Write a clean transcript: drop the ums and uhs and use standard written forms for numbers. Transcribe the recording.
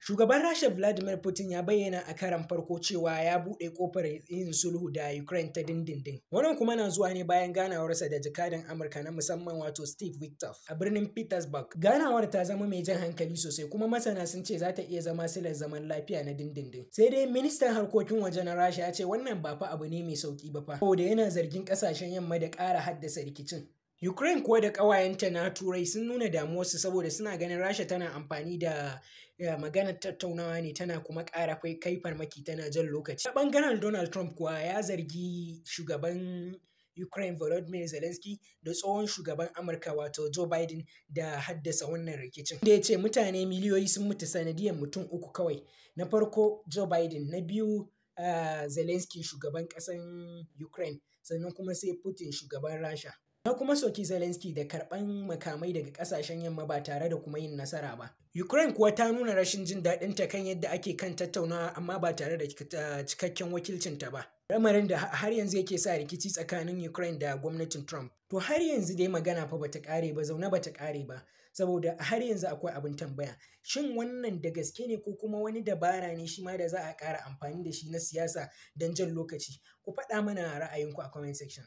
Shugaban Rasha Vladimir Putin ya bayyana a karon farko cewa ya buɗe ƙofar yin sulhu da Ukraine ta dindindin. Wannan kuma na zuwa ne bayan ganawarsa da jakadan Amurka na musamman wato Steve Witkoff a birnin Petersburg. Ganawar ta zama mai jan hankali sosai kuma masana sun ce za ta iya zama silar zaman lafiya na dindindin. Sai dai ministan harkokin waje na Rasha ya ce wannan ba fa abu ne mai sauki ba fa, saboda yana zargin ƙasashen yamma da ƙara haddasa rikicin. Ukraine kuwa da ƙawayenta na Turai sun nuna damuwarsu saboda suna ganin Rasha tana amfani da maganar tattaunawa ne tana kuma ƙara kai farmaki tana jan lokaci. A ɓangaren Donald Trump kuwa ya zargi shugaban Ukraine Volodymyr Zelensky da tsohon shugaban Amurka wato Joe Biden da haddasa wannan rikicin. Da ya ce mutane miliyoyi sun mutu sanadiyar mutum uku kawai. Na farko Joe Biden, na biyu Zelensky shugaban ƙasan Ukraine, sannan kuma sai Putin shugaban Rasha. Na kuma soki Zelensky da karɓan makamai daga ƙasashen yamma ba tare da kuma yin nasara ba. Ukraine kuwa ta nuna rashin jin daɗinta kan yadda ake kan tattaunawa amma ba tare da cikakken wakilcinta ba. Lamarin da har yanzu yake sa rikici tsakanin Ukraine da gwamnatin Trump. To har yanzu dai magana fa bata ƙare ba, zaune bata ƙare ba, saboda har yanzu akwai abin tambaya. Shin wannan da gaske ne ko kuma wani dabara ne shi ma da za a ƙara amfani da shi na siyasa don jan lokaci? Ku faɗa mana ra'ayinku a comment section.